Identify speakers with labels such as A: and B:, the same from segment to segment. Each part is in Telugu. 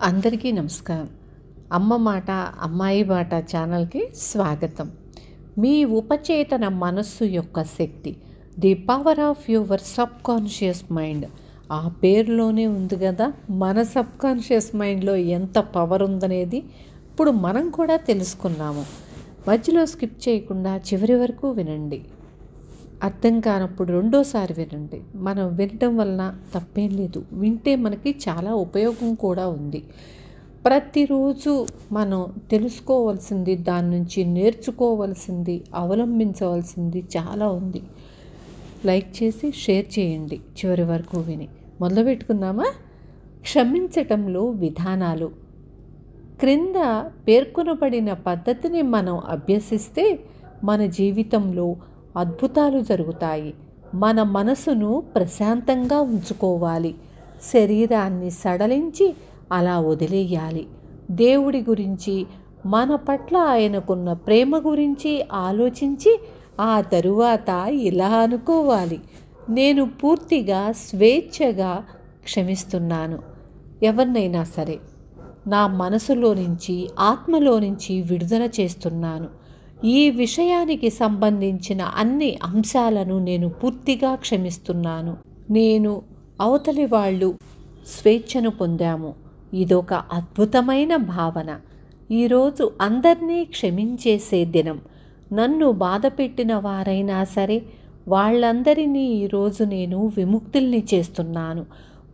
A: అందరికీ నమస్కారం. అమ్మ మాట అమ్మాయి బాట ఛానల్కి స్వాగతం. మీ ఉపచేతన మనస్సు యొక్క శక్తి, the power of your subconscious mind. ఆ పేరులోనే ఉంది కదా, మన సబ్ కాన్షియస్ మైండ్లో ఎంత పవర్ ఉందనేది ఇప్పుడు మనం కూడా తెలుసుకున్నాము. మధ్యలో స్కిప్ చేయకుండా చివరి వరకు వినండి. అర్థం కానప్పుడు రెండోసారి వినండి. మనం వినటం వలన తప్పేం లేదు, వింటే మనకి చాలా ఉపయోగం కూడా ఉంది. ప్రతిరోజు మనం తెలుసుకోవాల్సింది, దాని నుంచి నేర్చుకోవాల్సింది, అవలంబించవలసింది చాలా ఉంది. లైక్ చేసి షేర్ చేయండి. చివరి వరకు విని మొదలు పెట్టుకుందామా? క్షమించటంలో విధానాలు. క్రింద పేర్కొనబడిన పద్ధతిని మనం అభ్యసిస్తే మన జీవితంలో అద్భుతాలు జరుగుతాయి. మన మనసును ప్రశాంతంగా ఉంచుకోవాలి. శరీరాన్ని సడలించి అలా వదిలేయాలి. దేవుడి గురించి, మన పట్ల ఆయనకున్న ప్రేమ గురించి ఆలోచించి ఆ తరువాత ఇలా అనుకోవాలి: నేను పూర్తిగా స్వేచ్ఛగా క్షమిస్తున్నాను. ఎవరినైనా సరే నా మనసులో నుంచి, ఆత్మలో నుంచి విడుదల చేస్తున్నాను. ఈ విషయానికి సంబంధించిన అన్ని అంశాలను నేను పూర్తిగా క్షమిస్తున్నాను. నేను, అవతలి వాళ్ళు స్వేచ్ఛను పొందాము. ఇదొక అద్భుతమైన భావన. ఈరోజు అందరినీ క్షమించేసే దినం. నన్ను బాధ పెట్టిన వారైనా సరే వాళ్ళందరినీ ఈరోజు నేను విముక్తుల్ని చేస్తున్నాను.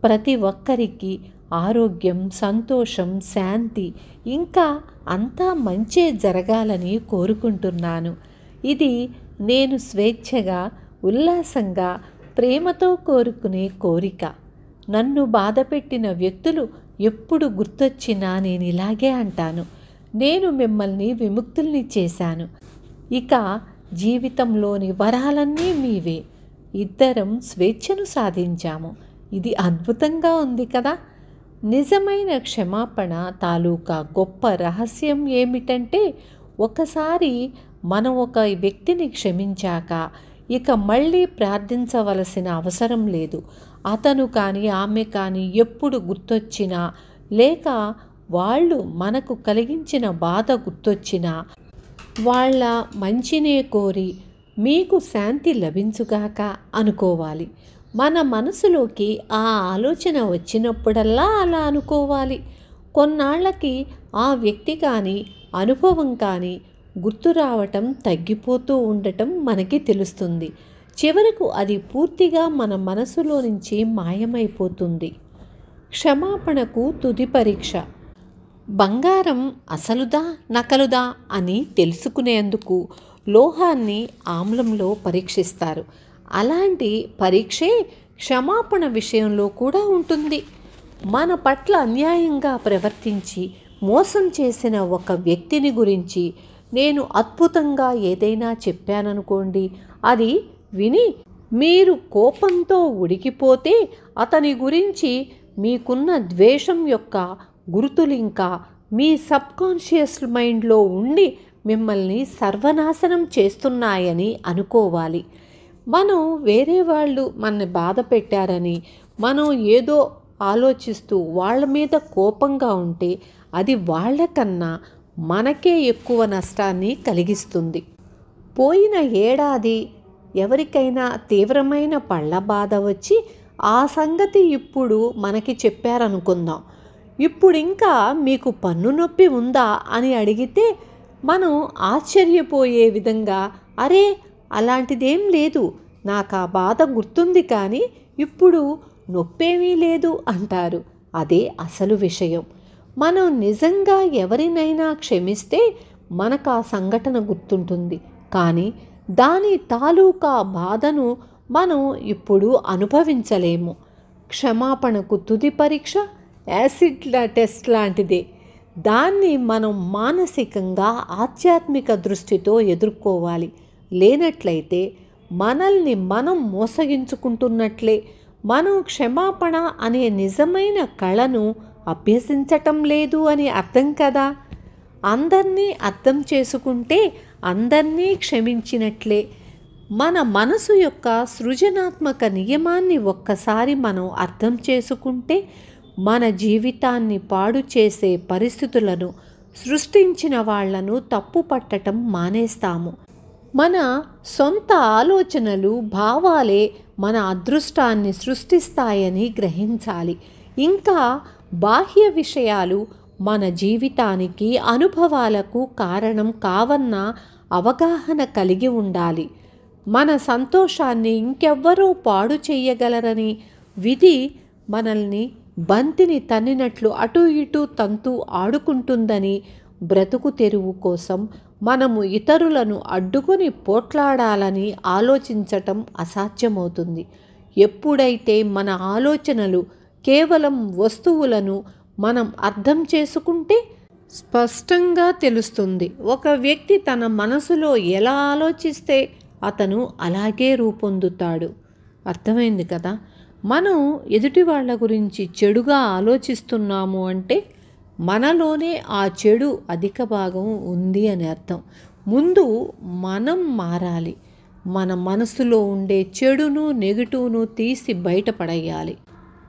A: ప్రతి ఒక్కరికి ఆరోగ్యం, సంతోషం, శాంతి, ఇంకా అంతా మంచే జరగాలని కోరుకుంటున్నాను. ఇది నేను స్వేచ్ఛగా, ఉల్లాసంగా, ప్రేమతో కోరుకునే కోరిక. నన్ను బాధపెట్టిన వ్యక్తులు ఎప్పుడు గుర్తొచ్చినా నేను ఇలాగే అంటాను: నేను మిమ్మల్ని విముక్తుల్ని చేశాను. ఇక జీవితంలోని వరాలన్నీ మీవే. ఇద్దరం స్వేచ్ఛను సాధించాము. ఇది అద్భుతంగా ఉంది కదా. నిజమైన క్షమాపణ తాలూకా గొప్ప రహస్యం ఏమిటంటే, ఒకసారి మనం ఒక వ్యక్తిని క్షమించాక ఇక మళ్ళీ ప్రార్థించవలసిన అవసరం లేదు. అతను కానీ ఆమె కానీ ఎప్పుడు గుర్తొచ్చినా, లేక వాళ్ళు మనకు కలిగించిన బాధ గుర్తొచ్చినా వాళ్ళ మంచినే కోరి మీకు శాంతి లభించుగాక అనుకోవాలి. మన మనసులోకి ఆ ఆలోచన వచ్చినప్పుడల్లా అలా అనుకోవాలి. కొన్నాళ్ళకి ఆ వ్యక్తి కానీ, అనుభవం కానీ గుర్తు రావటం, తగ్గిపోతూ ఉండటం మనకి తెలుస్తుంది. చివరకు అది పూర్తిగా మన మనసులో నుంచి మాయమైపోతుంది. క్షమాపణకు తుది పరీక్ష. బంగారం అసలుదా నకలుదా అని తెలుసుకునేందుకు లోహాన్ని ఆమ్లంలో పరీక్షిస్తారు. అలాంటి పరీక్షే క్షమాపణ విషయంలో కూడా ఉంటుంది. మన పట్ల అన్యాయంగా ప్రవర్తించి మోసం చేసిన ఒక వ్యక్తిని గురించి నేను అద్భుతంగా ఏదైనా చెప్పాననుకోండి, అది విని మీరు కోపంతో ఉడికిపోతే అతని గురించి మీకున్న ద్వేషం యొక్క గుర్తులు ఇంకా మీ సబ్కాన్షియస్ మైండ్లో ఉండి మిమ్మల్ని సర్వనాశనం చేస్తున్నాయని అనుకోవాలి. మనం వేరే వాళ్ళు మనని బాధ పెట్టారని మనం ఏదో ఆలోచిస్తూ వాళ్ళ మీద కోపంగా ఉంటే అది వాళ్ళకన్నా మనకే ఎక్కువ నష్టాన్ని కలిగిస్తుంది. పోయిన ఏడాది ఎవరికైనా తీవ్రమైన పళ్ళ బాధ వచ్చి ఆ సంగతి ఇప్పుడు మనకి చెప్పారనుకుందాం. ఇప్పుడు ఇంకా మీకు పన్ను నొప్పి ఉందా అని అడిగితే మనం ఆశ్చర్యపోయే విధంగా, అరే అలాంటిదేం లేదు, నాకు ఆ బాధ గుర్తుంది కానీ ఇప్పుడు నొప్పేమీ లేదు అంటారు. అదే అసలు విషయం. మనం నిజంగా ఎవరినైనా క్షమిస్తే మనకు ఆ సంఘటన గుర్తుంటుంది, కానీ దాని తాలూకా బాధను మనం ఇప్పుడు అనుభవించలేము. క్షమాపణకు తుది పరీక్ష యాసిడ్ టెస్ట్ లాంటిదే. దాన్ని మనం మానసికంగా, ఆధ్యాత్మిక దృష్టితో ఎదుర్కోవాలి. లేనట్లయితే మనల్ని మనం మోసగించుకుంటున్నట్లే. మనం క్షమాపణ అనే నిజమైన కళను అభ్యసించటం లేదు అని అర్థం కదా. అందరినీ అర్థం చేసుకుంటే అందరినీ క్షమించినట్లే. మన మనసు యొక్క సృజనాత్మక నియమాన్ని ఒక్కసారి మనం అర్థం చేసుకుంటే మన జీవితాన్ని పాడు చేసే పరిస్థితులను సృష్టించిన వాళ్లను తప్పు పట్టటం మానేస్తాము. మన సొంత ఆలోచనలు, భావాలే మన అదృష్టాన్ని సృష్టిస్తాయని గ్రహించాలి. ఇంకా బాహ్య విషయాలు మన జీవితానికి, అనుభవాలకు కారణం కావన్న అవగాహన కలిగి ఉండాలి. మన సంతోషాన్ని ఇంకెవ్వరూ పాడు చెయ్యగలరని, విధి మనల్ని బంతిని తన్నినట్లు అటు ఇటు తంతు ఆడుకుంటుందని, బ్రతుకు తెరువు కోసం మనము ఇతరులను అడ్డుకొని పోట్లాడాలని ఆలోచించటం అసాధ్యమవుతుంది. ఎప్పుడైతే మన ఆలోచనలు కేవలం వస్తువులను మనం అర్థం చేసుకుంటే స్పష్టంగా తెలుస్తుంది. ఒక వ్యక్తి తన మనసులో ఎలా ఆలోచిస్తే అతను అలాగే రూపొందుతాడు. అర్థమైంది కదా? మనం ఎదుటి వాళ్ళ గురించి చెడుగా ఆలోచిస్తున్నాము అంటే మనలోనే ఆ చెడు అధిక భాగం ఉంది అని అర్థం. ముందు మనం మారాలి. మన మనసులో ఉండే చెడును, నెగిటివ్ను తీసి బయటపడేయాలి.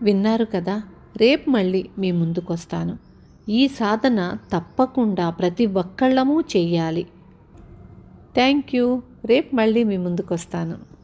A: విన్నారు కదా? రేపు మళ్ళీ మీ ముందుకొస్తాను. ఈ సాధన తప్పకుండా ప్రతి ఒక్కళ్ళము చెయ్యాలి. Thank you. రేపు మళ్ళీ మీ ముందుకొస్తాను.